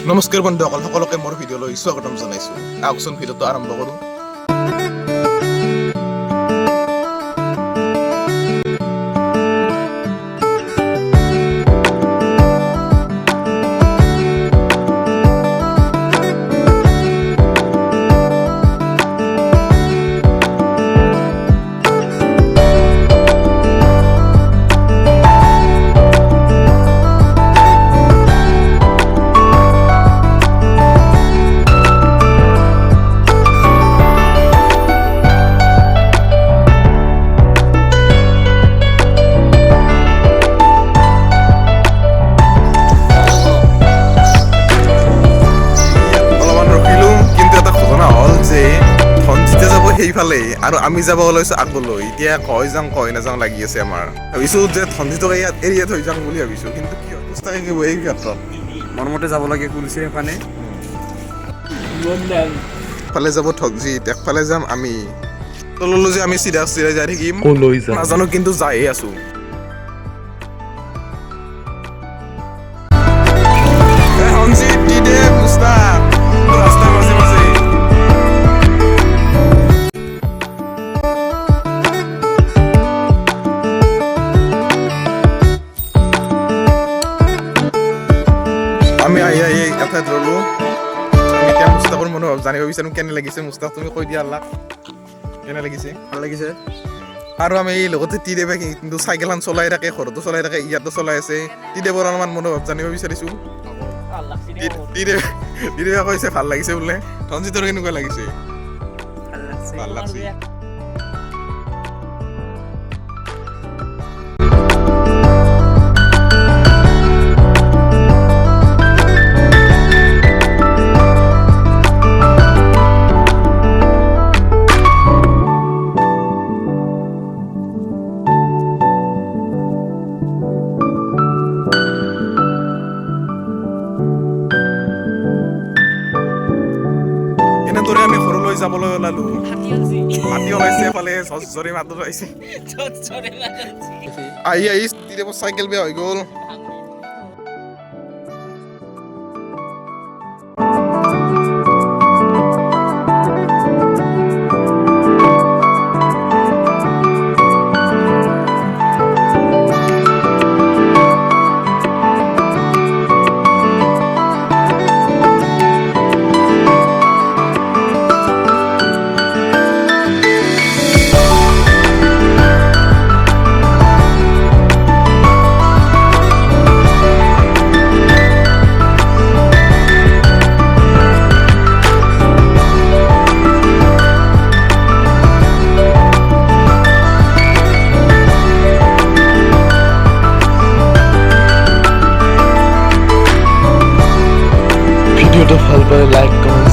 নমস্কাৰ বন্ধুসকল, সকলোকে মোৰ ভিডিঅ'লৈ স্বাগতম জনাইছোঁ। আহকচোন ভিডিঅ'টো আৰম্ভ কৰোঁ। সেইফালে আৰু আমি যাব ওলাইছোঁ আগলৈ। এতিয়া কয় নাযাওঁ লাগি আছে আমাৰ। ভাবিছোঁ যে ধনজিতক ইয়াত এৰিয়া থৈ যাওঁ বুলি ভাবিছোঁ, কিন্তু কি অৱস্থা থাকিব এই ক্ষেত্ৰত। মোৰ মতে যাব লাগে কুলচি সেইফালে। ফালে যাব ধনজিত, একফালে যাম আমি। তললৈ যে আমি চিধা যাই থাকিম নাজানো, কিন্তু যায়ে আছোঁ। আমি আহি এঠাইত ৰ'লো। আমি এতিয়া মুস্তাকৰ মনোভাৱ জানিব বিচাৰোঁ কেনে লাগিছে। মুস্তাক, তুমি কৈ দিয়া আল্লাহ কেনে লাগিছে? ভাল লাগিছে। আৰু আমি লগতে টিদেৱে কিন্তু চাইকেলখন চলাই থাকে, ঘৰতো চলাই থাকে, ইয়াতো চলাই আছে। টিদেৱৰ অলপমান মনোভাৱ জানিব বিচাৰিছোঁ। টিদেৱে কৈছে ভাল লাগিছে বোলে। ধনজিতৰ কেনেকুৱা লাগিছে? ভাল লাগছে। এনেদৰে আমি ঘৰলৈ যাবলৈ ওলালো। হাতী ওলাইছে এফালে, জৰে মাত ওলাইছে। আহি টিদেৱৰ চাইকেল বেয়া হৈ গ'ল। ভিডিওটা ভাল পালে লাইক কমেন্ট